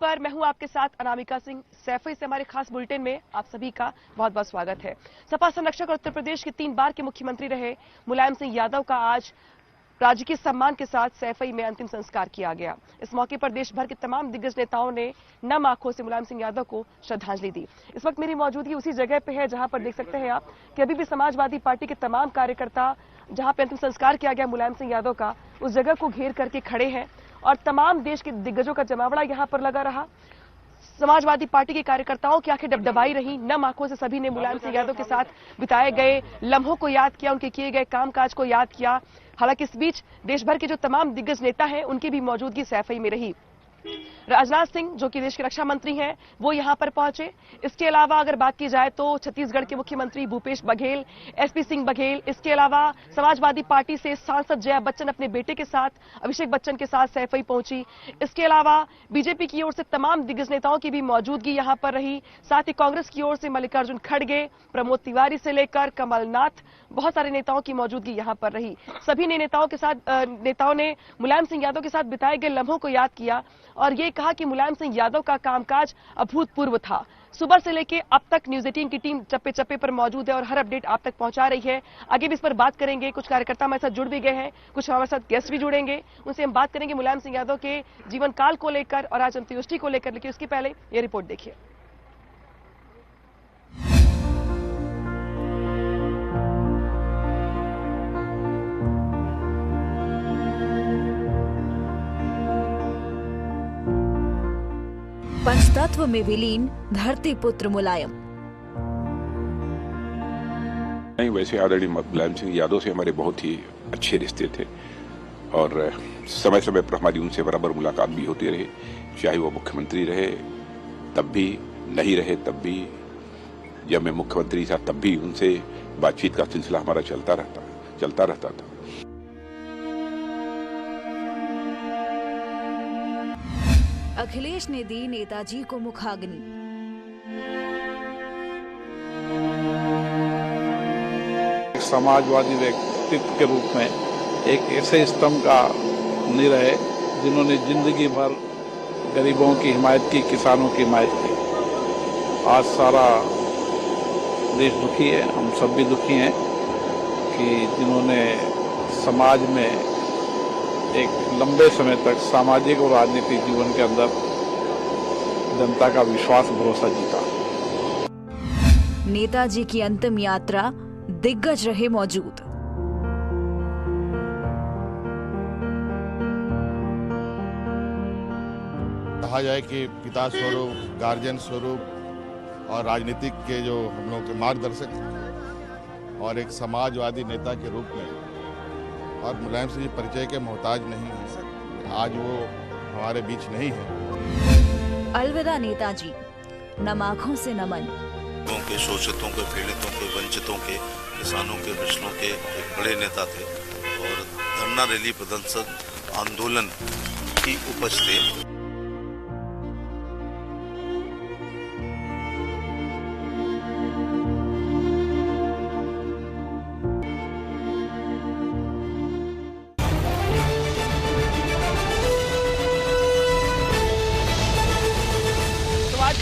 पर मैं हूं आपके साथ अनामिका सिंह। सैफई से हमारे खास बुलेटिन में आप सभी का बहुत बहुत स्वागत है। सपा संरक्षक और उत्तर प्रदेश के 3 बार के मुख्यमंत्री रहे मुलायम सिंह यादव का आज राजकीय सम्मान के साथ सैफई में अंतिम संस्कार किया गया। इस मौके पर देश भर के तमाम दिग्गज नेताओं ने नम आंखों से मुलायम सिंह यादव को श्रद्धांजलि दी। इस वक्त मेरी मौजूदगी उसी जगह पे है जहां पर देख सकते हैं आप कि अभी भी समाजवादी पार्टी के तमाम कार्यकर्ता जहां पे अंतिम संस्कार किया गया मुलायम सिंह यादव का, उस जगह को घेर करके खड़े हैं और तमाम देश के दिग्गजों का जमावड़ा यहां पर लगा रहा। समाजवादी पार्टी के कार्यकर्ताओं की आंखें डबडबाई रही। नम आंखों से सभी ने मुलायम सिंह यादव के साथ बिताए गए लम्हों को याद किया, उनके किए गए कामकाज को याद किया। हालांकि इस बीच देश भर के जो तमाम दिग्गज नेता हैं उनकी भी मौजूदगी सैफई में रही। राजनाथ सिंह जो कि देश के रक्षा मंत्री हैं वो यहां पर पहुंचे। इसके अलावा अगर बात की जाए तो छत्तीसगढ़ के मुख्यमंत्री भूपेश बघेल, एसपी सिंह बघेल, इसके अलावा समाजवादी पार्टी से सांसद जया बच्चन अपने बेटे के साथ, अभिषेक बच्चन के साथ सैफई पहुंची। इसके अलावा बीजेपी की ओर से तमाम दिग्गज नेताओं की भी मौजूदगी यहां पर रही। साथ ही कांग्रेस की ओर से मल्लिकार्जुन खड़गे, प्रमोद तिवारी से लेकर कमलनाथ, बहुत सारे नेताओं की मौजूदगी यहां पर रही। सभी ने नेताओं ने मुलायम सिंह यादव के साथ बिताए गए लम्हों को याद किया और ये कहा कि मुलायम सिंह यादव का कामकाज अभूतपूर्व था। सुबह से लेकर अब तक न्यूज 18 की टीम चप्पे चप्पे पर मौजूद है और हर अपडेट आप तक पहुंचा रही है। आगे भी इस पर बात करेंगे। कुछ कार्यकर्ता हमारे साथ जुड़ भी गए हैं, कुछ हमारे साथ गेस्ट भी जुड़ेंगे, उनसे हम बात करेंगे मुलायम सिंह यादव के जीवन काल को लेकर और आज अंत्येष्टि को लेकर। लेकिन उसके पहले ये रिपोर्ट देखिए। पंचतत्व में विलीन धरती पुत्र मुलायम। नहीं, वैसे आदरणीय मुलायम सिंह यादव से हमारे बहुत ही अच्छे रिश्ते थे और समय समय पर हमारी उनसे बराबर मुलाकात भी होती रही। चाहे वो मुख्यमंत्री रहे तब भी, नहीं रहे तब भी, जब मैं मुख्यमंत्री था तब भी उनसे बातचीत का सिलसिला हमारा चलता रहता था। अखिलेश ने दी नेताजी को मुखाग्नि। समाजवादी व्यक्तित्व के रूप में एक ऐसे स्तंभ का नहीं रहे जिन्होंने जिंदगी भर गरीबों की हिमायत की, किसानों की हिमायत की। आज सारा देश दुखी है, हम सब भी दुखी हैं कि जिन्होंने समाज में एक लंबे समय तक सामाजिक और राजनीतिक जीवन के अंदर जनता का विश्वास भरोसा जीता। नेताजी की अंतिम यात्रा, दिग्गज रहे मौजूद। कहा जाए कि पिता स्वरूप, गार्जियन स्वरूप और राजनीतिक के जो हम लोग के मार्गदर्शक और एक समाजवादी नेता के रूप में, और मुलायम सिंह जी परिचय के मोहताज नहीं है। आज वो हमारे बीच नहीं है। अलविदा नेताजी, नम आंखों से नमन। लोगों के शोषितों के, पीड़ितों के, वंचितों के, किसानों के, पिछड़ों के एक बड़े नेता थे और धरना रैली, प्रदर्शन, आंदोलन की उपज थे।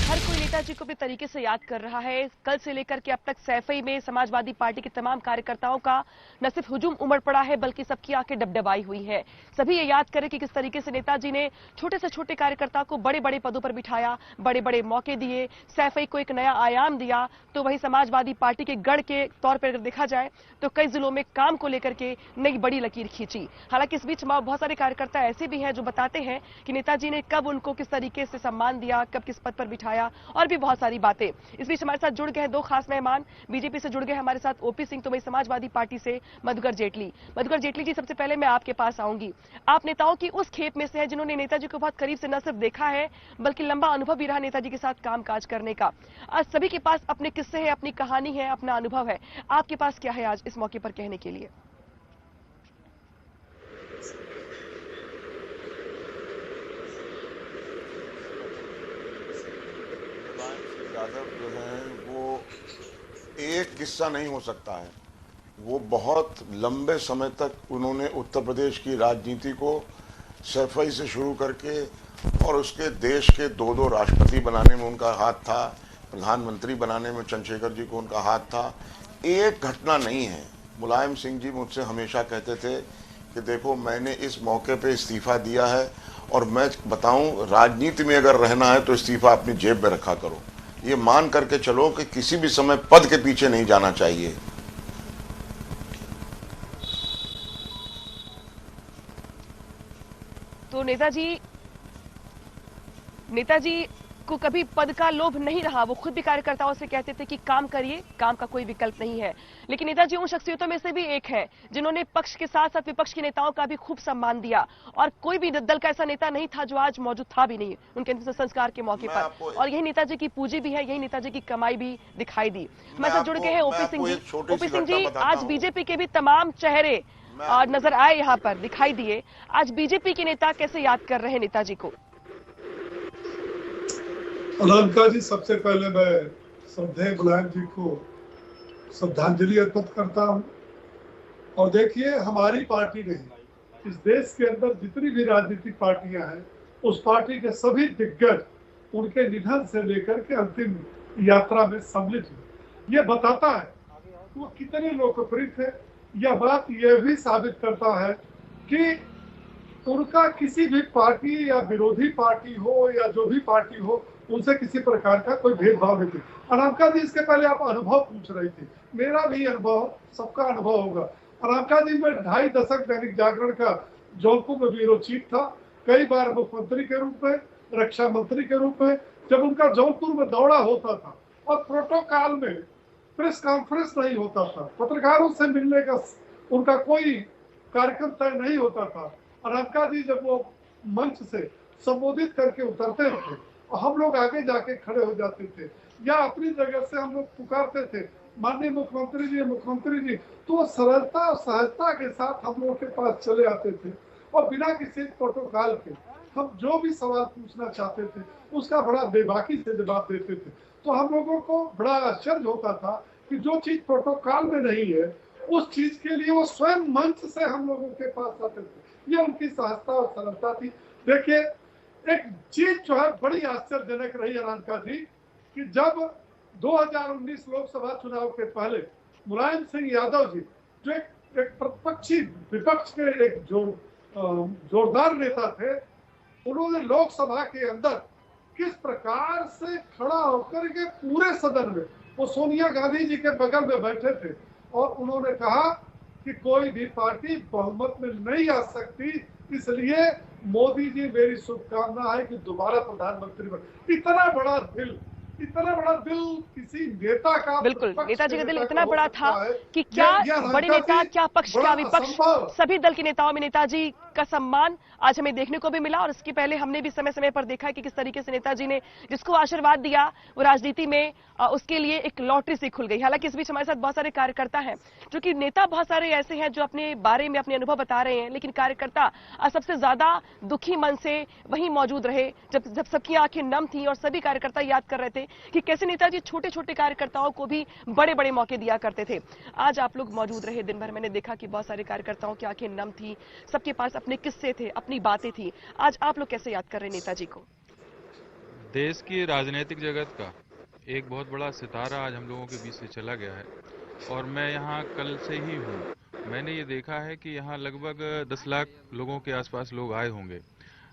हर कोई नेताजी को अपने तरीके से याद कर रहा है। कल से लेकर के अब तक सैफई में समाजवादी पार्टी के तमाम कार्यकर्ताओं का न सिर्फ हुजूम उमड़ पड़ा है बल्कि सबकी आंखें डबडबाई हुई है। सभी ये याद करें कि किस तरीके से नेताजी ने छोटे से छोटे कार्यकर्ता को बड़े बड़े पदों पर बिठाया, बड़े बड़े मौके दिए, सैफई को एक नया आयाम दिया। तो वही समाजवादी पार्टी के गढ़ के तौर पर अगर देखा जाए तो कई जिलों में काम को लेकर के नई बड़ी लकीर खींची। हालांकि इस बीच बहुत सारे कार्यकर्ता ऐसे भी हैं जो बताते हैं कि नेताजी ने कब उनको किस तरीके से सम्मान दिया, कब किस पद पर बिठाया और भी बहुत सारी बातें। इस बीच हमारे साथ जुड़ गए हैं 2 खास मेहमान। बीजेपी से जुड़ गए हमारे साथ ओपी सिंह, तो वही समाजवादी पार्टी से मधुकर जेटली। मधुकर जेटली जी, सबसे पहले मैं आपके पास आऊंगी। आप नेताओं की उस खेप में से हैं जिन्होंने नेताजी को बहुत करीब से न सिर्फ देखा है बल्कि लंबा अनुभव भी रहा नेताजी के साथ कामकाज करने का। आज सभी के पास अपने किस्से हैं, अपनी कहानी है, अपना अनुभव है। आपके पास क्या है आज इस मौके पर कहने के लिए? यादव जो है वो एक किस्सा नहीं हो सकता है। वो बहुत लंबे समय तक उन्होंने उत्तर प्रदेश की राजनीति को सैफई से शुरू करके और उसके देश के 2-2 राष्ट्रपति बनाने में उनका हाथ था, प्रधानमंत्री बनाने में चंद्रशेखर जी को उनका हाथ था। एक घटना नहीं है। मुलायम सिंह जी मुझसे हमेशा कहते थे कि देखो मैंने इस मौके पे इस्तीफा दिया है और मैं बताऊं राजनीति में अगर रहना है तो इस्तीफा अपनी जेब में रखा करो, ये मान करके चलो कि किसी भी समय पद के पीछे नहीं जाना चाहिए। तो नेताजी को कभी पद का लोभ नहीं रहा। वो खुद भी कार्यकर्ताओं से कहते थे कि काम करिए, काम का कोई विकल्प नहीं है। लेकिन नेताजी उन शख्सियतों में से भी एक है जिन्होंने पक्ष के साथ साथ विपक्ष के नेताओं का भी खूब सम्मान दिया, और कोई भी दल का ऐसा नेता नहीं था जो आज मौजूद था भी नहीं उनके संस्कार के मौके पर। और यही नेताजी की पूंजी भी है, यही नेताजी की कमाई भी दिखाई दी। हमारे साथ जुड़ गए हैं ओपी सिंह जी। ओपी सिंह जी, आज बीजेपी के भी तमाम चेहरे नजर आए, यहाँ पर दिखाई दिए। आज बीजेपी के नेता कैसे याद कर रहे हैं नेताजी को? अनामिका जी, सबसे पहले मैं श्रद्धेय मुलायम जी को श्रद्धांजलि अर्पित करता हूं। और देखिए, हमारी पार्टी नहीं, इस देश के अंदर जितनी भी राजनीतिक पार्टियां हैं, उस पार्टी के सभी दिग्गज उनके निधन से लेकर के अंतिम यात्रा में सम्मिलित हुए। यह बताता है वो कितने लोकप्रिय थे। यह बात यह भी साबित करता है कि उनका किसी भी पार्टी या विरोधी पार्टी हो या जो भी पार्टी हो, उनसे किसी प्रकार का कोई भेदभाव नहीं था। अनामिका जी, इसके पहले आप अनुभव पूछ रही थी, मेरा भी अनुभव, सबका अनुभव होगा। अनामिका जी, मैं 2.5 दशक दैनिक जागरण का जौनपुर में ब्यूरो चीफ था, कई बार मुख्यमंत्री के रूप में, रक्षा मंत्री के रूप में, जब उनका जौनपुर में दौरा होता था और प्रोटोकॉल में प्रेस कॉन्फ्रेंस नहीं होता था, पत्रकारों से मिलने का उनका कोई कार्यक्रम तय नहीं होता था। अनामिका जी जब वो मंच से संबोधित करके उतरते थे और हम लोग आगे जाके खड़े हो जाते थे, या अपनी जगह से हम लोग पुकारते थे माननीय मुख्यमंत्री जी, मुख्यमंत्री जी, तो सरलता और सहजता के साथ हम लोगों के पास चले आते थे और बिना किसी प्रोटोकॉल के हम जो भी सवाल पूछना चाहते थे उसका बड़ा बेबाकी से जवाब देते थे। तो हम लोगों को बड़ा आश्चर्य होता था कि जो चीज प्रोटोकॉल में नहीं है, उस चीज के लिए वो स्वयं मंच से हम लोगों के पास आते थे। ये उनकी सहजता और सरलता थी। देखिए, एक चीज जो है बड़ी आश्चर्यजनक रही अनामिका जी, कि जब 2019 लोकसभा चुनाव के पहले मुलायम सिंह यादव जी, जो एक प्रतिपक्षी विपक्ष के एक जोरदार नेता थे, उन्होंने लोकसभा के अंदर किस प्रकार से खड़ा होकर के पूरे सदन में, वो सोनिया गांधी जी के बगल में बैठे थे और उन्होंने कहा कि कोई भी पार्टी बहुमत में नहीं आ सकती, इसलिए मोदी जी मेरी शुभकामना है कि दोबारा प्रधानमंत्री बने। इतना बड़ा दिल किसी नेता का, बिल्कुल, नेताजी का दिल इतना बड़ा था कि क्या बड़े नेता, क्या पक्ष, क्या विपक्ष, सभी दल के नेताओं में नेताजी का सम्मान आज हमें देखने को भी मिला। और इसके पहले हमने भी समय समय पर देखा कि किस तरीके से नेताजी ने जिसको आशीर्वाद दिया वो राजनीति में उसके लिए एक लॉटरी सी खुल गई। हालांकि इस बीच हमारे साथ बहुत सारे कार्यकर्ता हैं, जो कि नेता बहुत सारे ऐसे हैं जो अपने बारे में अपने अनुभव बता रहे हैं, लेकिन कार्यकर्ता सबसे ज्यादा दुखी मन से वहीं मौजूद रहे जब सबकी आंखें नम थी और सभी कार्यकर्ता याद कर रहे थे कि कैसे नेताजी छोटे छोटे कार्यकर्ताओं को भी बड़े बड़े मौके दिया करते थे। आज आप लोग मौजूद रहे दिन भर, मैंने देखा कि बहुत सारे कार्यकर्ताओं की आंखें नम थी, सबके पास अपने किस्से थे, अपनी बातें थी। आज आप लोग कैसे याद कर रहे हैं नेताजी को? देश की राजनीतिक जगत का एक बहुत बड़ा सितारा आज हम लोगों के बीच से चला गया है और मैं यहाँ कल से ही हूँ। मैंने ये देखा है कि यहाँ लगभग 10 लाख लोगों के आसपास लोग आए होंगे।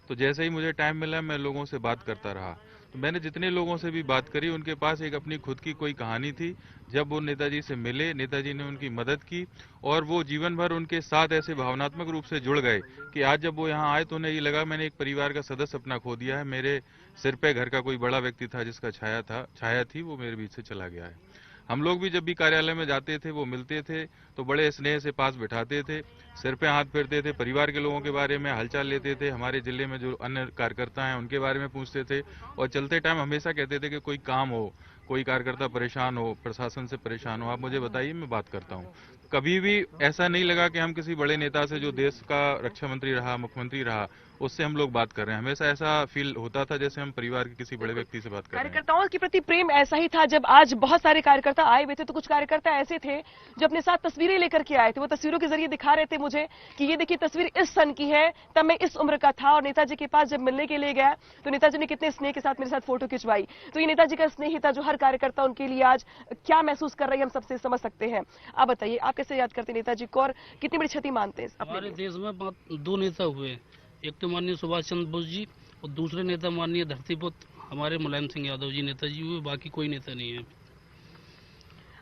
तो जैसे ही मुझे टाइम मिला मैं लोगों से बात करता रहा। तो मैंने जितने लोगों से भी बात करी उनके पास एक अपनी खुद की कोई कहानी थी। जब वो नेताजी से मिले, नेताजी ने उनकी मदद की और वो जीवन भर उनके साथ ऐसे भावनात्मक रूप से जुड़ गए कि आज जब वो यहाँ आए तो उन्हें ये लगा मैंने एक परिवार का सदस्य अपना खो दिया है। मेरे सिर पे घर का कोई बड़ा व्यक्ति था जिसका छाया थी, वो मेरे बीच से चला गया है। हम लोग भी जब भी कार्यालय में जाते थे, वो मिलते थे तो बड़े स्नेह से पास बिठाते थे, सिर पे हाथ फेरते थे, परिवार के लोगों के बारे में हालचाल लेते थे, हमारे जिले में जो अन्य कार्यकर्ता हैं उनके बारे में पूछते थे और चलते टाइम हमेशा कहते थे कि कोई काम हो, कोई कार्यकर्ता परेशान हो, प्रशासन से परेशान हो, आप मुझे बताइए, मैं बात करता हूँ। कभी भी ऐसा नहीं लगा कि हम किसी बड़े नेता से जो देश का रक्षा मंत्री रहा, मुख्यमंत्री रहा, उससे हम लोग बात कर रहे हैं। हमेशा ऐसा फील होता था जैसे हम परिवार के किसी बड़े व्यक्ति से बात कर रहे हैं। कार्यकर्ताओं के प्रति प्रेम ऐसा ही था। जब आज बहुत सारे कार्यकर्ता आए हुए थे तो कुछ कार्यकर्ता ऐसे थे जो अपने साथ तस्वीरें लेकर के आए थे। वो तस्वीरों के जरिए दिखा रहे थे मुझे कि ये देखिए तस्वीर इस सन की है, तब मैं इस उम्र का था और नेताजी के पास जब मिलने के लिए गया तो नेताजी ने कितने स्नेह के साथ मेरे साथ फोटो खिंचवाई। तो ये नेताजी का स्नेह ही था जो हर कार्यकर्ता उनके लिए आज क्या महसूस कर रही है हम सबसे समझ सकते हैं। आप बताइए, आप कैसे याद करते हैं नेताजी को और कितनी बड़ी क्षति मानते हैं? हमारे देश में दो नेता हुए, एक तो माननीय सुभाष चंद्र बोस जी और दूसरे नेता माननीय धरतीपुत्र हमारे मुलायम सिंह यादव जी नेताजी हुए, बाकी कोई नेता नहीं है।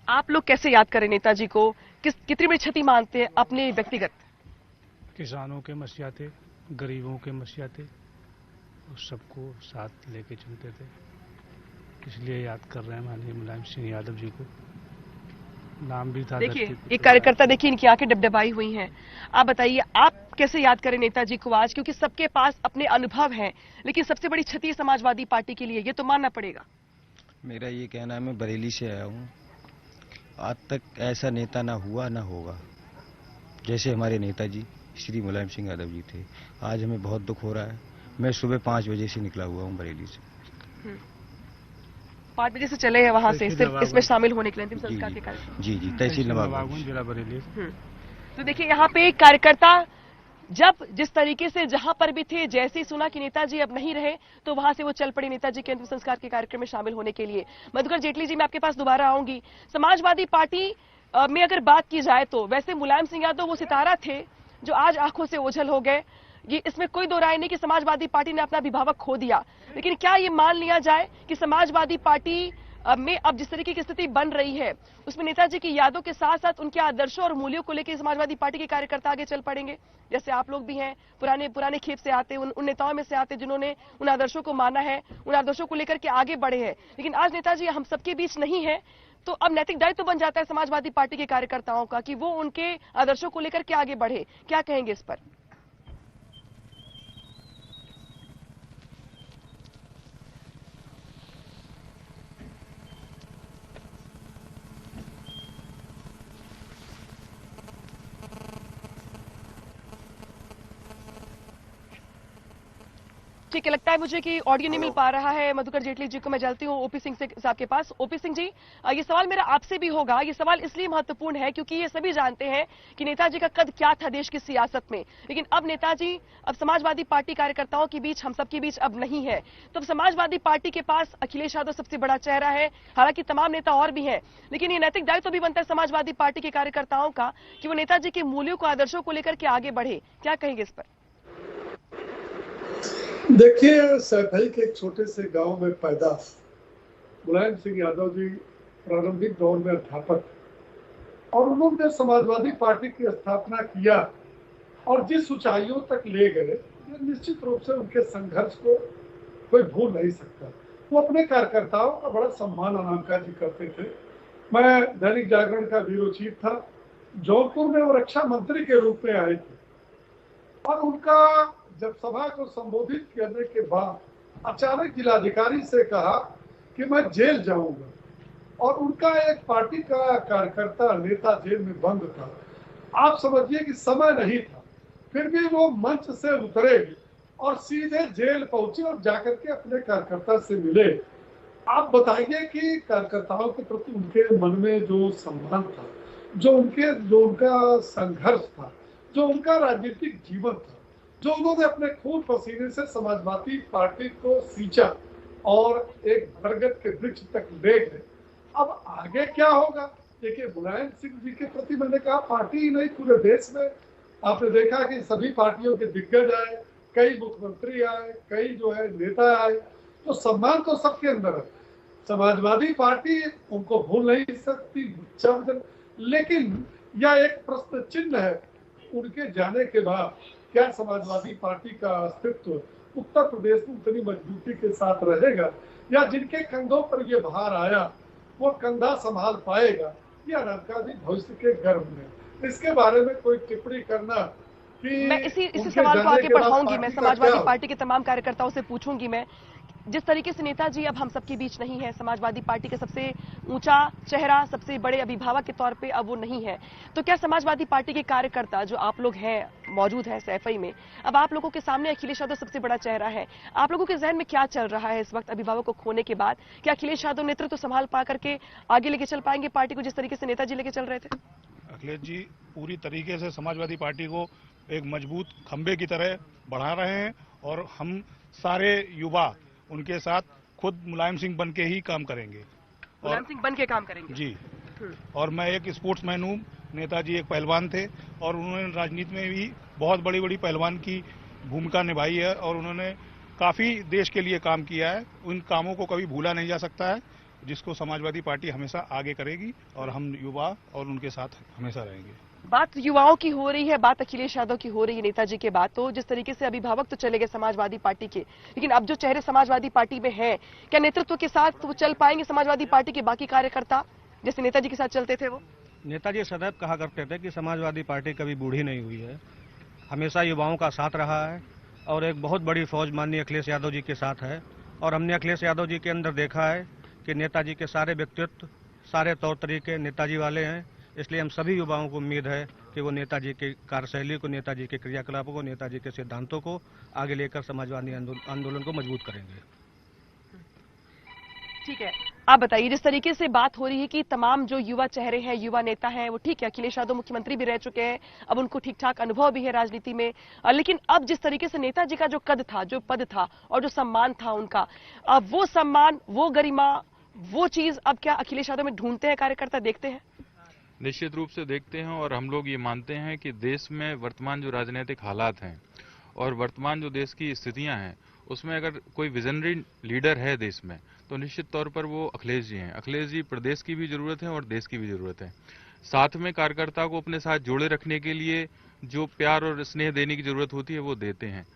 आप लोग कैसे याद करें नेताजी को, कितनी बड़ी क्षति मानते हैं अपने व्यक्तिगत? किसानों के मसीहा थे, गरीबों के मसीहा थे और सबको साथ लेके चलते थे, इसलिए याद कर रहे हैं माननीय मुलायम सिंह यादव जी को। नाम भी था। देखिए एक कार्यकर्ता, देखिए इनकी आंखें डबडबाई हुई हैं। आप बताइए, आप कैसे याद करें नेताजी को आज, क्योंकि सबके पास अपने अनुभव हैं, लेकिन सबसे बड़ी क्षति समाजवादी पार्टी के लिए ये तो मानना पड़ेगा। मेरा ये कहना है, मैं बरेली से आया हूँ, आज तक ऐसा नेता ना हुआ ना होगा जैसे हमारे नेताजी श्री मुलायम सिंह यादव जी थे। आज हमें बहुत दुख हो रहा है। मैं सुबह 5 बजे से निकला हुआ हूँ बरेली से। 5 बजे से चले हैं वहां से सिर्फ इसमें शामिल होने के लिए, अंतिम संस्कार के कार्यक्रम। जी तहसील नवाबगंज जिला बरेली। तो देखिए यहाँ पे एक कार्यकर्ता जब जिस तरीके से जहां पर भी थे, जैसे ही सुना कि नेताजी अब नहीं रहे तो वहां से वो चल पड़ी नेताजी के अंतिम संस्कार के कार्यक्रम में शामिल होने के लिए। मधुकर जेटली जी, मैं आपके पास दोबारा आऊंगी। समाजवादी पार्टी में अगर बात की जाए तो वैसे मुलायम सिंह यादव वो सितारा थे जो आज आंखों से ओझल हो गए। ये इसमें कोई दो राय नहीं कि समाजवादी पार्टी ने अपना अभिभावक खो दिया, लेकिन क्या ये मान लिया जाए कि समाजवादी पार्टी में अब जिस तरीके की स्थिति बन रही है उसमें नेताजी की यादों के साथ साथ उनके आदर्शों और मूल्यों को लेकर समाजवादी पार्टी के कार्यकर्ता आगे चल पड़ेंगे? जैसे आप लोग भी हैं, पुराने खेप से आते, उन नेताओं में से आते जिन्होंने उन आदर्शों को माना है, उन आदर्शों को लेकर के आगे बढ़े हैं। लेकिन आज नेताजी हम सबके बीच नहीं है, तो अब नैतिक दायित्व बन जाता है समाजवादी पार्टी के कार्यकर्ताओं का कि वो उनके आदर्शों को लेकर के आगे बढ़े। क्या कहेंगे इस पर? ठीक है, लगता है मुझे कि ऑडियो नहीं मिल पा रहा है मधुकर जेटली जी को। मैं चलती हूँ ओपी सिंह साहब के पास। ओपी सिंह जी, ये सवाल मेरा आपसे भी होगा। ये सवाल इसलिए महत्वपूर्ण है क्योंकि ये सभी जानते हैं कि नेताजी का कद क्या था देश की सियासत में, लेकिन अब नेताजी अब समाजवादी पार्टी कार्यकर्ताओं के बीच, हम सबके बीच अब नहीं है। तो अब समाजवादी पार्टी के पास अखिलेश यादव सबसे बड़ा चेहरा है, हालांकि तमाम नेता और भी हैं, लेकिन ये नैतिक दायित्व भी बनता है समाजवादी पार्टी के कार्यकर्ताओं का कि वो नेताजी के मूल्यों को, आदर्शों को लेकर के आगे बढ़े। क्या कहेंगे इस पर? देखिए, सैफई के एक छोटे से गांव में पैदा मुलायम सिंह यादव जी प्रारंभिक दौर में अध्यापक, और उन्होंने समाजवादी पार्टी की स्थापना किया और जिस ऊंचाइयों तक ले गए, निश्चित रूप से उनके संघर्ष को कोई भूल नहीं सकता। वो अपने कार्यकर्ताओं का बड़ा सम्मान अनामिका जी करते थे। मैं दैनिक जागरण का ब्यूरो चीफ था, जौनपुर में वो रक्षा मंत्री के रूप में आए थे और उनका जब सभा को संबोधित करने के बाद अचानक जिलाधिकारी से कहा कि मैं जेल जाऊंगा, और उनका एक पार्टी का कार्यकर्ता नेता जेल में बंद था। आप समझिए कि समय नहीं था, फिर भी वो मंच से उतरे और सीधे जेल पहुंचे और जाकर के अपने कार्यकर्ता से मिले। आप बताइए कि कार्यकर्ताओं के प्रति उनके मन में जो सम्मान था, जो उनका संघर्ष था, जो उनका राजनीतिक जीवन था, जो उन्होंने अपने खून पसीने से समाजवादी पार्टी को सींचा और एक बरगद के वृक्ष तक ले गए। अब आगे क्या होगा? देखिए, मुलायम सिंह जी के प्रति मैंने कहा, पार्टी ही नहीं पूरे देश में आपने देखा कि सभी पार्टियों के दिग्गज आए, कई मुख्यमंत्री आए, कई जो है नेता आए, तो सम्मान तो सबके अंदर है। समाजवादी पार्टी उनको भूल नहीं सकती, लेकिन यह एक प्रश्न चिन्ह है, उनके जाने के बाद क्या समाजवादी पार्टी का अस्तित्व उत्तर प्रदेश में उतनी मजबूती के साथ रहेगा, या जिनके कंधों पर यह भार आया वो कंधा संभाल पाएगा, या अनामिका भविष्य के गर्भ में? इसके बारे में कोई टिप्पणी करना कि मैं इसी सवाल को आगे बढ़ाऊंगी। मैं समाजवादी पार्टी के तमाम कार्यकर्ताओं से पूछूंगी मैं, जिस तरीके से नेताजी अब हम सबके बीच नहीं है, समाजवादी पार्टी के सबसे ऊंचा चेहरा, सबसे बड़े अभिभावक के तौर पे अब वो नहीं है। तो क्या समाजवादी पार्टी के कार्यकर्ता जो आप लोग हैं, मौजूद हैं सैफई में, अब आप लोगों के सामने अखिलेश यादव सबसे बड़ा चेहरा है, आप लोगों के जहन में क्या चल रहा है इस वक्त अभिभावक को खोने के बाद? क्या अखिलेश यादव नेतृत्व संभाल पा करके आगे लेके चल पाएंगे पार्टी को जिस तरीके से नेताजी लेके चल रहे थे? अखिलेश जी पूरी तरीके से समाजवादी पार्टी को एक मजबूत खंबे की तरह बढ़ा रहे हैं और हम सारे युवा उनके साथ खुद मुलायम सिंह बन के ही काम करेंगे। मुलायम सिंह बन के काम करेंगे जी। और मैं एक स्पोर्ट्समैन हूँ, नेताजी एक पहलवान थे और उन्होंने राजनीति में भी बहुत बड़ी बड़ी पहलवान की भूमिका निभाई है और उन्होंने काफी देश के लिए काम किया है। उन कामों को कभी भूला नहीं जा सकता है, जिसको समाजवादी पार्टी हमेशा आगे करेगी और हम युवा और उनके साथ हमेशा रहेंगे। बात युवाओं की हो रही है, बात अखिलेश यादव की हो रही है, नेताजी के बात तो जिस तरीके से अभिभावक तो चले गए समाजवादी पार्टी के, लेकिन अब जो चेहरे समाजवादी पार्टी में हैं, क्या नेतृत्व के साथ वो चल पाएंगे समाजवादी पार्टी के बाकी कार्यकर्ता जैसे नेताजी के साथ चलते थे? वो नेताजी सदैव कहा करते थे कि समाजवादी पार्टी कभी बूढ़ी नहीं हुई है, हमेशा युवाओं का साथ रहा है और एक बहुत बड़ी फौज माननीय अखिलेश यादव जी के साथ है। और हमने अखिलेश यादव जी के अंदर देखा है कि नेताजी के सारे व्यक्तित्व, सारे तौर तरीके नेताजी वाले हैं। इसलिए हम सभी युवाओं को उम्मीद है कि वो नेताजी की कार्यशैली को, नेताजी के क्रियाकलापों को, नेताजी के सिद्धांतों को आगे लेकर समाजवादी आंदोलन को मजबूत करेंगे। ठीक है, आप बताइए, जिस तरीके से बात हो रही है कि तमाम जो युवा चेहरे हैं, युवा नेता हैं, वो ठीक है, अखिलेश यादव मुख्यमंत्री भी रह चुके हैं, अब उनको ठीक ठाक अनुभव भी है राजनीति में, लेकिन अब जिस तरीके से नेताजी का जो कद था, जो पद था और जो सम्मान था उनका, अब वो सम्मान, वो गरिमा, वो चीज अब क्या अखिलेश यादव में ढूंढते हैं कार्यकर्ता, देखते हैं? निश्चित रूप से देखते हैं और हम लोग ये मानते हैं कि देश में वर्तमान जो राजनीतिक हालात हैं और वर्तमान जो देश की स्थितियां हैं, उसमें अगर कोई विजनरी लीडर है देश में तो निश्चित तौर पर वो अखिलेश जी हैं। अखिलेश जी प्रदेश की भी जरूरत है और देश की भी जरूरत है। साथ में कार्यकर्ता को अपने साथ जोड़े रखने के लिए जो प्यार और स्नेह देने की जरूरत होती है वो देते हैं।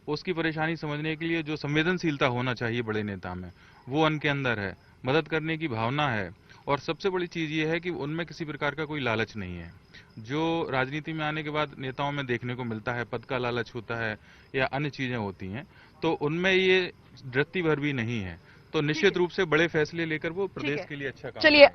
उसकी परेशानी समझने के लिए जो संवेदनशीलता होना चाहिए बड़े नेता में, वो उनके अंदर है। मदद करने की भावना है और सबसे बड़ी चीज ये है कि उनमें किसी प्रकार का कोई लालच नहीं है, जो राजनीति में आने के बाद नेताओं में देखने को मिलता है। पद का लालच होता है या अन्य चीजें होती हैं, तो उनमें ये वृत्ति भर भी नहीं है। तो निश्चित रूप से बड़े फैसले लेकर वो प्रदेश के लिए अच्छा काम। चलिए,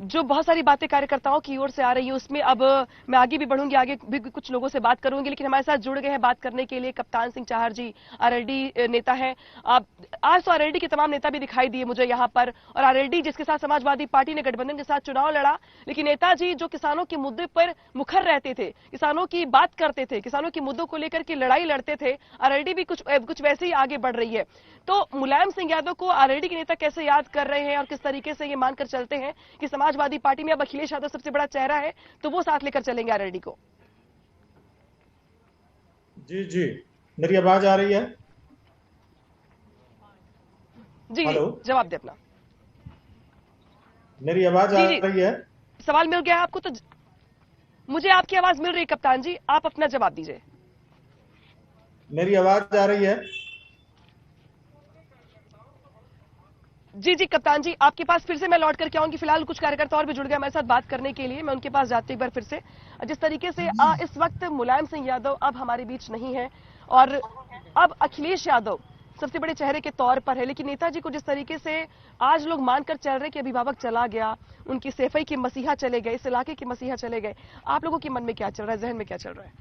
जो बहुत सारी बातें कार्यकर्ताओं की ओर से आ रही है उसमें अब मैं आगे भी बढ़ूंगी, आगे भी कुछ लोगों से बात करूंगी, लेकिन हमारे साथ जुड़ गए हैं बात करने के लिए कप्तान सिंह चाहर जी, आरएलडी नेता हैं। आज तो आरएलडी के तमाम नेता भी दिखाई दिए मुझे यहाँ पर, और आरएलडी जिसके साथ समाजवादी पार्टी ने गठबंधन के साथ चुनाव लड़ा, लेकिन नेताजी जो किसानों के मुद्दे पर मुखर रहते थे, किसानों की बात करते थे, किसानों के मुद्दों को लेकर के लड़ाई लड़ते थे, आरएलडी भी कुछ वैसे ही आगे बढ़ रही है। तो मुलायम सिंह यादव को आरएलडी के नेता कैसे याद कर रहे हैं और किस तरीके से ये मानकर चलते हैं कि समाजवादी पार्टी में अब अखिलेश यादव सबसे बड़ा चेहरा है, तो वो साथ लेकर चलेंगे आरएलडी को? जी जी, मेरी आवाज आ रही है? जी जवाब दे अपना। मेरी आवाज आ रही है? सवाल मिल गया आपको? तो मुझे आपकी आवाज मिल रही है कप्तान जी, आप अपना जवाब दीजिए। मेरी आवाज आ रही है? जी जी कप्तान जी, आपके पास फिर से मैं लौट करके आऊंगी। फिलहाल कुछ कार्यकर्ता और भी जुड़ गए हमारे साथ बात करने के लिए, मैं उनके पास जाती हूं एक बार फिर से। जिस तरीके से इस वक्त मुलायम सिंह यादव अब हमारे बीच नहीं है और अब अखिलेश यादव सबसे बड़े चेहरे के तौर पर है, लेकिन नेताजी को जिस तरीके से आज लोग मानकर चल रहे कि अभिभावक चला गया, उनकी सैफई के मसीहा चले गए, इस इलाके के मसीहा चले गए, आप लोगों के मन में क्या चल रहा है, जहन में क्या चल रहा है?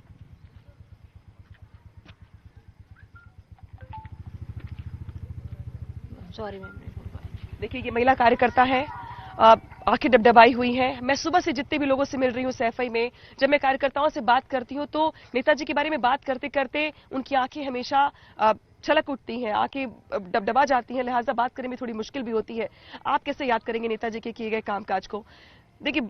Sorry ma'am. देखिए, ये महिला कार्यकर्ता है, आंखें डबडबाई हुई हैं। मैं सुबह से जितने भी लोगों से मिल रही हूँ सैफई में, जब मैं कार्यकर्ताओं से बात करती हूँ तो नेताजी के बारे में बात करते करते उनकी आंखें हमेशा छलक उठती हैं, आंखें डबडबा जाती हैं, लिहाजा बात करने में थोड़ी मुश्किल भी होती है। आप कैसे याद करेंगे नेताजी के किए गए कामकाज को? देखिए,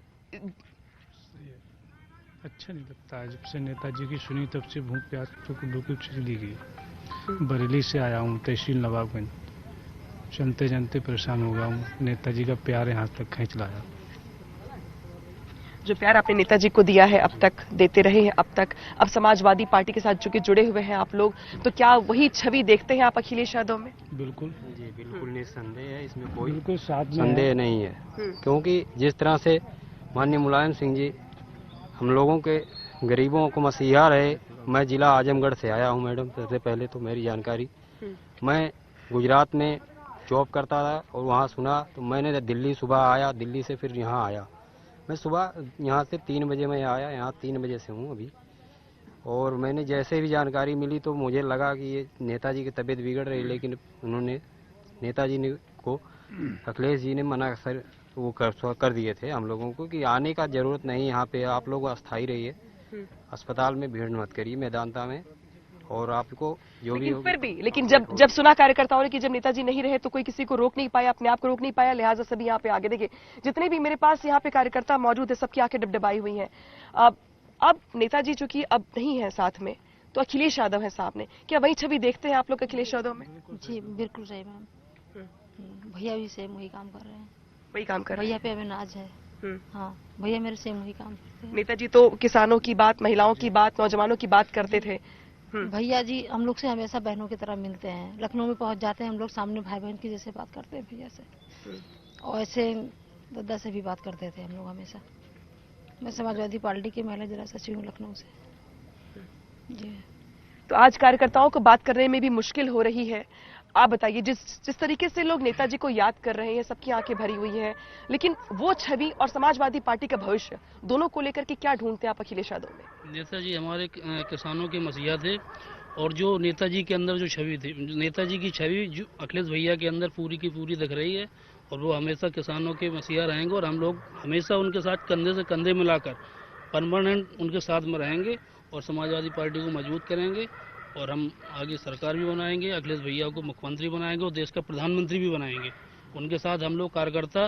अच्छा नहीं लगता है, जब से नेताजी की सुनी तब से भूख प्यास तो बिल्कुल चली गई। बरेली से आया हूँ, तहसील नवाबगंज, चलते चलते परेशान हो गया हूँ। नेताजी का प्यार यहाँ तक खींच लाया। जो प्यार आपने नेताजी को दिया है, अब तक देते रहे हैं, अब तक अब समाजवादी पार्टी के साथ जो कि जुड़े हुए हैं आप लोग, तो क्या वही छवि देखते हैं आप अखिलेश यादव में? बिल्कुल जी, बिल्कुल निस्संदेह है, इसमें कोई बिल्कुल संदेह नहीं है। क्योंकि जिस तरह से माननीय मुलायम सिंह जी हम लोगों के गरीबों को मसीहा रहे। मैं जिला आजमगढ़ से आया हूँ मैडम। सबसे पहले तो मेरी जानकारी, मैं गुजरात में जॉब करता था और वहाँ सुना तो मैंने दिल्ली सुबह आया, दिल्ली से फिर यहाँ आया। मैं सुबह यहाँ से 3 बजे मैं आया, यहाँ 3 बजे से हूँ अभी। और मैंने जैसे भी जानकारी मिली तो मुझे लगा कि ये नेताजी की तबीयत बिगड़ रही, लेकिन उन्होंने नेताजी ने को अखिलेश जी ने मना वो कर दिए थे हम लोगों को कि आने का जरूरत नहीं, यहाँ पे आप लोग अस्थायी रहिए, अस्पताल में भीड़ मत करिए मैदानता में, और आपको जो भी फिर भी लेकिन जब सुना कार्यकर्ताओं ने कि जब नेताजी नहीं रहे तो कोई किसी को रोक नहीं पाया, अपने आप को रोक नहीं पाया, लिहाजा सभी यहाँ पे आगे। देखिए जितने भी मेरे पास यहाँ पे कार्यकर्ता मौजूद है सबकी आंखें डबडबाई हुई हैं। अब नेताजी चूंकि अब नहीं है साथ में तो अखिलेश यादव है सामने, क्या वही छवि देखते हैं आप लोग अखिलेश यादव में? जी बिल्कुल सही मैम, भैया भी सेम वही काम कर रहे हैं, वही काम कर रहे हैं। भैया पे हमें नाज है। हाँ भैया मेरे सेम वही काम करते हैं। नेताजी तो किसानों की बात, महिलाओं की बात, नौजवानों की बात करते थे। भैया जी हम लोग से हमेशा बहनों की तरह मिलते हैं, लखनऊ में पहुंच जाते हैं हम लोग, सामने भाई बहन की जैसे बात करते हैं भैया से, और ऐसे दादा से भी बात करते थे हम लोग हमेशा। मैं समाजवादी पार्टी की महिला जिला सचिव हूँ लखनऊ से। जी तो आज कार्यकर्ताओं को बात करने में भी मुश्किल हो रही है। आप बताइए, जिस तरीके से लोग नेताजी को याद कर रहे हैं, सबकी आंखें भरी हुई हैं, लेकिन वो छवि और समाजवादी पार्टी का भविष्य दोनों को लेकर के क्या ढूंढते हैं आप अखिलेश यादव में? नेताजी हमारे किसानों के मसीहा थे, और जो नेताजी के अंदर जो छवि थी, नेताजी की छवि जो अखिलेश भैया के अंदर पूरी की पूरी दिख रही है, और वो हमेशा किसानों के मसीहा रहेंगे, और हम लोग हमेशा उनके साथ कंधे से कंधे मिलाकर परमानेंट उनके साथ में रहेंगे और समाजवादी पार्टी को मजबूत करेंगे, और हम आगे सरकार भी बनाएंगे, अखिलेश भैया को मुख्यमंत्री बनाएंगे और देश का प्रधानमंत्री भी बनाएंगे। उनके साथ हम लोग कार्यकर्ता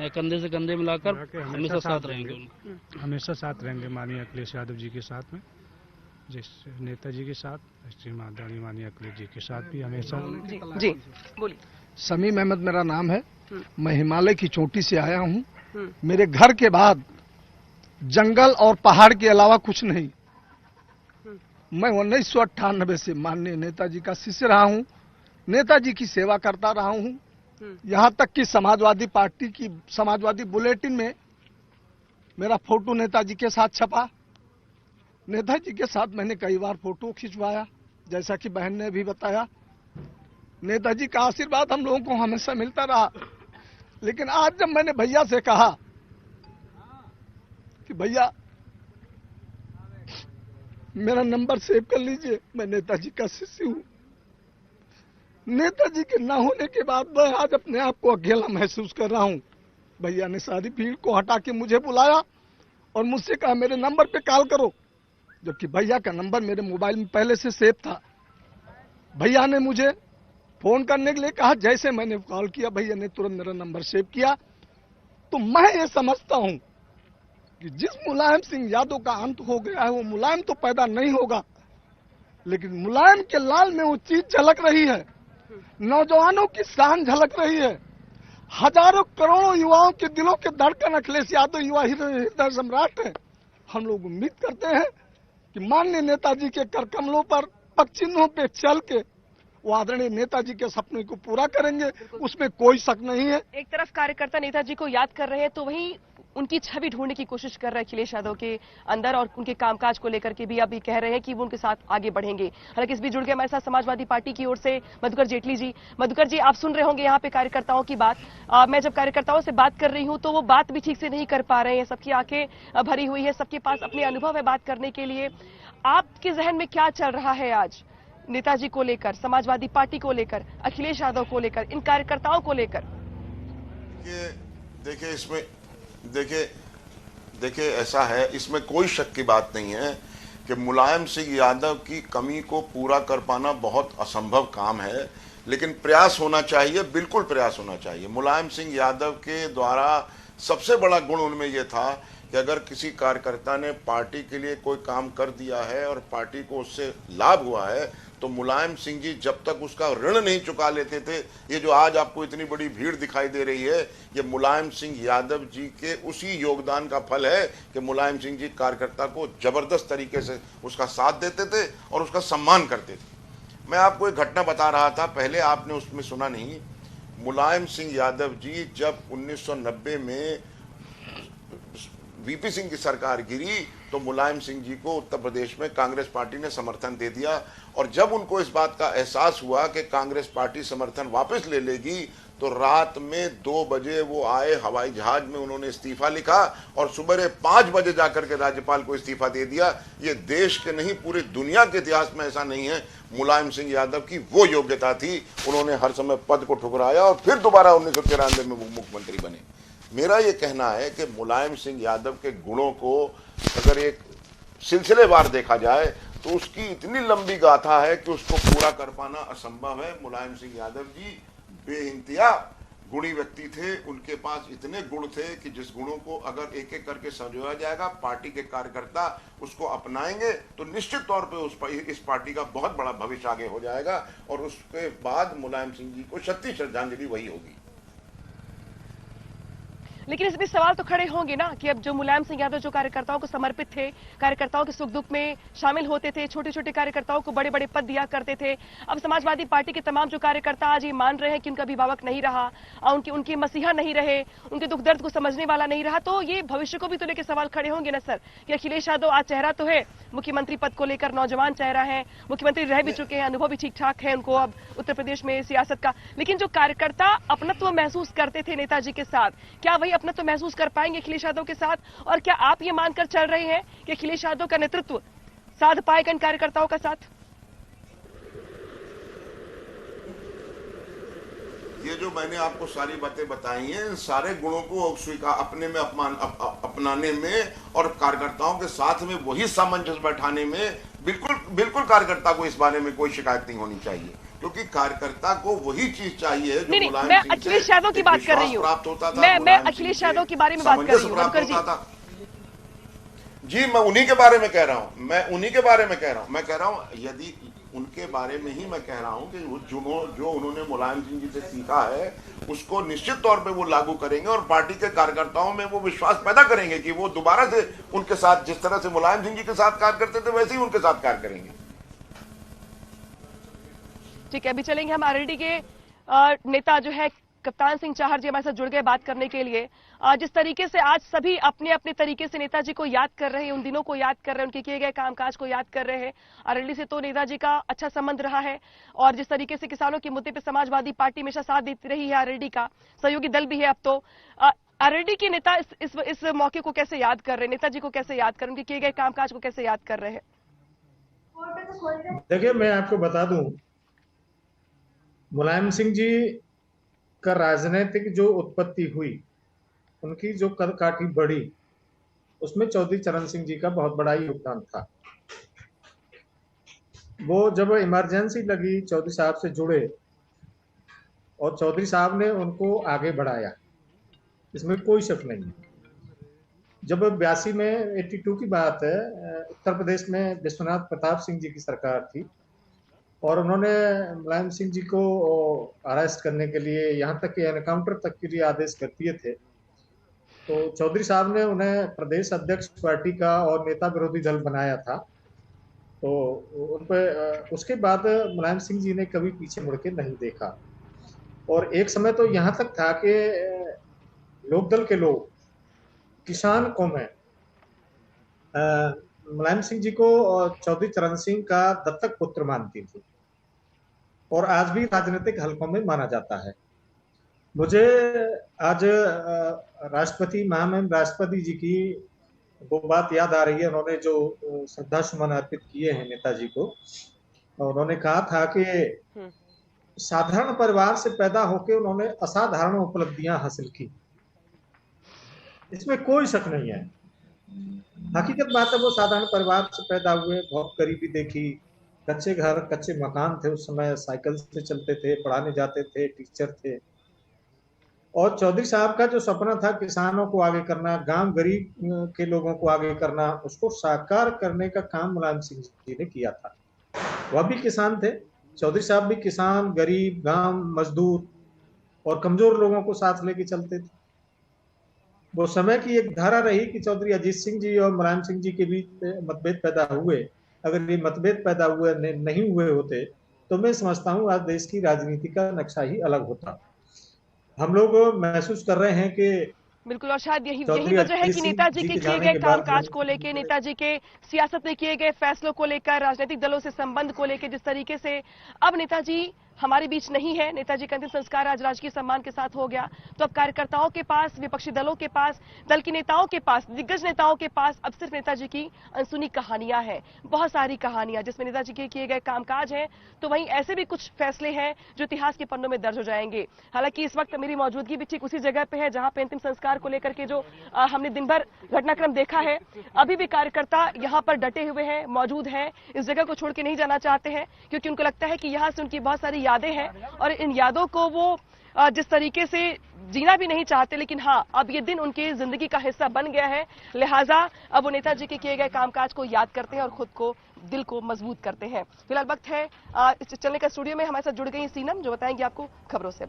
कंधे से कंधे मिलाकर हमेशा साथ रहेंगे, हमेशा साथ रहेंगे माननीय अखिलेश यादव जी के साथ में, जिस नेताजी के साथ, श्री माननीय अखिलेश जी के साथ भी हमेशा। जी बोलिए। समीम अहमद मेरा नाम है, मैं हिमालय की चोटी से आया हूँ। मेरे घर के बाद जंगल और पहाड़ के अलावा कुछ नहीं। मैं 1998 से माननीय नेताजी का शिष्य रहा हूं, नेताजी की सेवा करता रहा हूं। यहां तक कि समाजवादी पार्टी की समाजवादी बुलेटिन में मेरा फोटो नेताजी के साथ छपा। नेताजी के साथ मैंने कई बार फोटो खिंचवाया, जैसा कि बहन ने भी बताया। नेताजी का आशीर्वाद हम लोगों को हमेशा मिलता रहा। लेकिन आज जब मैंने भैया से कहा कि भैया मेरा नंबर सेव कर लीजिए, मैं नेताजी का शिष्य हूँ, नेताजी के ना होने के बाद मैं आज अपने आप को अकेला महसूस कर रहा हूँ। भैया ने सारी भीड़ को हटा के मुझे बुलाया और मुझसे कहा मेरे नंबर पे कॉल करो, जबकि भैया का नंबर मेरे मोबाइल में पहले से सेव था। भैया ने मुझे फोन करने के लिए कहा, जैसे मैंने कॉल किया भैया ने तुरंत मेरा नंबर सेव किया। तो मैं ये समझता हूँ कि जिस मुलायम सिंह यादव का अंत हो गया है वो मुलायम तो पैदा नहीं होगा, लेकिन मुलायम के लाल में वो चीज झलक रही है, नौजवानों की शान झलक रही है, हजारों करोड़ों युवाओं के दिलों के धड़कन अखिलेश यादव युवा हृदय सम्राट है। हम लोग उम्मीद करते हैं कि माननीय नेताजी के कर कमलों पर पग चिन्हों पे चल के वो आदरणीय नेताजी के सपने को पूरा करेंगे, उसमें कोई शक नहीं है। एक तरफ कार्यकर्ता नेताजी को याद कर रहे हैं तो वहीं उनकी छवि ढूंढने की कोशिश कर रहे हैं अखिलेश यादव के अंदर, और उनके कामकाज को लेकर के भी अभी कह रहे हैं कि वो उनके साथ आगे बढ़ेंगे। हालांकि इस बीच जुड़ गए हमारे साथ समाजवादी पार्टी की ओर से मधुकर जेटली जी। मधुकर जी, आप सुन रहे होंगे यहाँ पे कार्यकर्ताओं की बात। मैं जब कार्यकर्ताओं से बात कर रही हूँ तो वो बात भी ठीक से नहीं कर पा रहे हैं, सबकी आंखें भरी हुई है, सबके पास अपने अनुभव है बात करने के लिए। आपके जहन में क्या चल रहा है आज नेताजी को लेकर, समाजवादी पार्टी को लेकर, अखिलेश यादव को लेकर, इन कार्यकर्ताओं को लेकर? देखिए इसमें देखिए ऐसा है, इसमें कोई शक की बात नहीं है कि मुलायम सिंह यादव की कमी को पूरा कर पाना बहुत असंभव काम है, लेकिन प्रयास होना चाहिए, बिल्कुल प्रयास होना चाहिए। मुलायम सिंह यादव के द्वारा सबसे बड़ा गुण उनमें यह था कि अगर किसी कार्यकर्ता ने पार्टी के लिए कोई काम कर दिया है और पार्टी को उससे लाभ हुआ है तो मुलायम सिंह जी जब तक उसका ऋण नहीं चुका लेते थे, ये जो आज आपको इतनी बड़ी भीड़ दिखाई दे रही है, ये मुलायम सिंह यादव जी के उसी योगदान का फल है कि मुलायम सिंह जी कार्यकर्ता को जबरदस्त तरीके से उसका साथ देते थे और उसका सम्मान करते थे। मैं आपको एक घटना बता रहा था, पहले आपने उसमें सुना नहीं। मुलायम सिंह यादव जी जब 1990 में वीपी सिंह की सरकार गिरी तो मुलायम सिंह जी को उत्तर प्रदेश में कांग्रेस पार्टी ने समर्थन दे दिया। और जब उनको इस बात का एहसास हुआ कि कांग्रेस पार्टी समर्थन वापस ले लेगी तो रात में 2 बजे वो आए, हवाई जहाज में उन्होंने इस्तीफा लिखा और सुबह 5 बजे जाकर के राज्यपाल को इस्तीफा दे दिया। ये देश के नहीं पूरी दुनिया के इतिहास में ऐसा नहीं है। मुलायम सिंह यादव की वो योग्यता थी, उन्होंने हर समय पद को ठुकराया और फिर दोबारा 1993 में मुख्यमंत्री बने। मेरा ये कहना है कि मुलायम सिंह यादव के गुणों को अगर एक सिलसिलेवार देखा जाए तो उसकी इतनी लंबी गाथा है कि उसको पूरा कर पाना असंभव है। मुलायम सिंह यादव जी बेइंतहा गुणी व्यक्ति थे, उनके पास इतने गुण थे कि जिस गुणों को अगर एक एक करके संजोया जाएगा, पार्टी के कार्यकर्ता उसको अपनाएंगे तो निश्चित तौर पे इस पार्टी का बहुत बड़ा भविष्य आगे हो जाएगा। और उसके बाद मुलायम सिंह जी को सच्ची श्रद्धांजलि वही होगी। लेकिन इसमें सवाल तो खड़े होंगे ना कि अब जो मुलायम सिंह यादव जो कार्यकर्ताओं को समर्पित थे, कार्यकर्ताओं के सुख दुख में शामिल होते थे, छोटे छोटे कार्यकर्ताओं को बड़े बड़े पद दिया करते थे, अब समाजवादी पार्टी के तमाम जो कार्यकर्ता आज ये मान रहे हैं कि उनका अभिभावक नहीं रहा, उनके मसीहा नहीं रहे, उनके दुख दर्द को समझने वाला नहीं रहा, तो ये भविष्य को भी तो लेकर सवाल खड़े होंगे ना सर कि अखिलेश यादव आज चेहरा तो है मुख्यमंत्री पद को लेकर, नौजवान चेहरा है, मुख्यमंत्री रह भी चुके हैं, अनुभव भी ठीक ठाक है उनको अब उत्तर प्रदेश में सियासत का, लेकिन जो कार्यकर्ता अपनत्व महसूस करते थे नेताजी के साथ, क्या वही अपनत्व महसूस कर पाएंगे अखिलेश यादव के साथ? और क्या आप ये मानकर चल रहे हैं कि अखिलेश यादव का नेतृत्व साध पाएगा इन कार्यकर्ताओं का साथ? ये जो मैंने आपको सारी बातें बताई हैं, इन सारे गुणों को स्वीकार अपने में अपनाने में और कार्यकर्ताओं के साथ में वही सामंजस्य बैठाने में बिल्कुल कार्यकर्ता को इस बारे में कोई शिकायत नहीं होनी चाहिए, क्योंकि कार्यकर्ता को वही चीज चाहिए जो मुलायम मैं सिंह अखिलेश यादव की बात कर रही हूँ। मैं अखिलेश यादव के बारे में बात कर रही हूँ। जी मैं उन्हीं के बारे में कह रहा हूँ, मैं कह रहा हूँ यदि उनके बारे में ही मैं कह रहा हूँ कि जो उन्होंने मुलायम सिंह जी से सीखा है उसको निश्चित तौर पे वो लागू करेंगे और पार्टी के कार्यकर्ताओं में वो विश्वास पैदा करेंगे कि वो दोबारा से उनके साथ जिस तरह से मुलायम सिंह जी के साथ कार्य करते थे वैसे ही उनके साथ कार्य करेंगे। ठीक है, अभी चलेंगे हम आरएलडी के नेता जो है कप्तान सिंह चाहर जी हमारे साथ जुड़ गए बात करने के लिए। जिस तरीके से आज सभी अपने अपने तरीके से नेताजी को याद कर रहे हैं, उन दिनों को याद कर रहे हैं, उनके किए गए कामकाज को याद कर रहे हैं। आरएलडी से तो नेताजी का अच्छा संबंध रहा है और जिस तरीके से किसानों के मुद्दे पे समाजवादी पार्टी हमेशा साथ देती रही है, आरएलडी का सहयोगी दल भी है। अब तो आरएलडी के नेता इस मौके को कैसे याद कर रहे हैं, नेताजी को कैसे याद कर रहे हैं, उनके किए गए कामकाज को कैसे याद कर रहे हैं? देखिए मैं आपको बता दूं, मुलायम सिंह जी का राजनीतिक जो उत्पत्ति हुई, उनकी जो कदकाठी बढ़ी, उसमें चौधरी चरण सिंह जी का बहुत बड़ा योगदान था। वो जब इमरजेंसी लगी चौधरी साहब से जुड़े और चौधरी साहब ने उनको आगे बढ़ाया, इसमें कोई शक नहीं। जब 82 में 82 की बात है, उत्तर प्रदेश में विश्वनाथ प्रताप सिंह जी की सरकार थी और उन्होंने मुलायम सिंह जी को अरेस्ट करने के लिए, यहाँ तक कि एनकाउंटर तक के लिए आदेश कर दिए थे। तो चौधरी साहब ने उन्हें प्रदेश अध्यक्ष पार्टी का और नेता विरोधी दल बनाया था। तो उन पर उसके बाद मुलायम सिंह जी ने कभी पीछे मुड़ के नहीं देखा और एक समय तो यहाँ तक था कि लोकदल के लोग, किसान कौमें मुलायम सिंह जी को चौधरी चरण सिंह का दत्तक पुत्र मानती थी और आज भी राजनीतिक हलकों में माना जाता है। मुझे आज महामहिम राष्ट्रपति जी की वो बात याद आ रही है, उन्होंने जो श्रद्धा सुमन अर्पित किए हैं नेताजी को। उन्होंने कहा था कि साधारण परिवार से पैदा होकर उन्होंने असाधारण उपलब्धियां हासिल की, इसमें कोई शक नहीं है। हकीकत बात है, वो साधारण परिवार से पैदा हुए, बहुत गरीबी देखी, कच्चे घर कच्चे मकान थे, उस समय साइकिल से चलते थे, पढ़ाने जाते थे, टीचर थे। और चौधरी साहब का जो सपना था किसानों को आगे करना, गांव गरीब के लोगों को आगे करना, उसको साकार करने का काम मुलायम सिंह जी ने किया था। वह भी किसान थे, चौधरी साहब भी किसान, गरीब, गांव, मजदूर और कमजोर लोगों को साथ लेके चलते थे। वो समय की एक धारा रही कि चौधरी अजीत सिंह जी और मुलायम सिंह जी के बीच मतभेद पैदा हुए। अगर ये मतभेद पैदा हुए नहीं हुए होते तो मैं समझता हूँ आज देश की राजनीति का नक्शा ही अलग होता। हम लोग महसूस कर रहे हैं कि बिल्कुल, और शायद यही वजह है कि नेताजी के किए गए कामकाज को लेके, नेताजी के सियासत में किए गए फैसलों को लेकर, राजनीतिक दलों से संबंध को लेकर जिस तरीके से अब नेताजी हमारे बीच नहीं है, नेताजी का अंतिम संस्कार आज राजकीय सम्मान के साथ हो गया, तो अब कार्यकर्ताओं के पास, विपक्षी दलों के पास, दल के नेताओं के पास, दिग्गज नेताओं के पास अब सिर्फ नेताजी की अनसुनी कहानियां हैं, बहुत सारी कहानियां जिसमें नेताजी के किए गए कामकाज हैं, तो वहीं ऐसे भी कुछ फैसले हैं जो इतिहास के पन्नों में दर्ज हो जाएंगे। हालांकि इस वक्त मेरी मौजूदगी भी ठीक उसी जगह पे है जहां पे अंतिम संस्कार को लेकर के जो हमने दिन भर घटनाक्रम देखा है, अभी भी कार्यकर्ता यहां पर डटे हुए हैं, मौजूद हैं, इस जगह को छोड़ के नहीं जाना चाहते हैं, क्योंकि उनको लगता है कि यहां से उनकी बहुत सारी यादें हैं और इन यादों को वो जिस तरीके से जीना भी नहीं चाहते, लेकिन हाँ, अब ये दिन उनकी जिंदगी का हिस्सा बन गया है, लिहाजा अब वो नेताजी के किए गए कामकाज को याद करते हैं और खुद को, दिल को मजबूत करते हैं। फिलहाल वक्त है चलने का। स्टूडियो में हमारे साथ जुड़ गई सीनम, जो बताएंगे आपको खबरों से।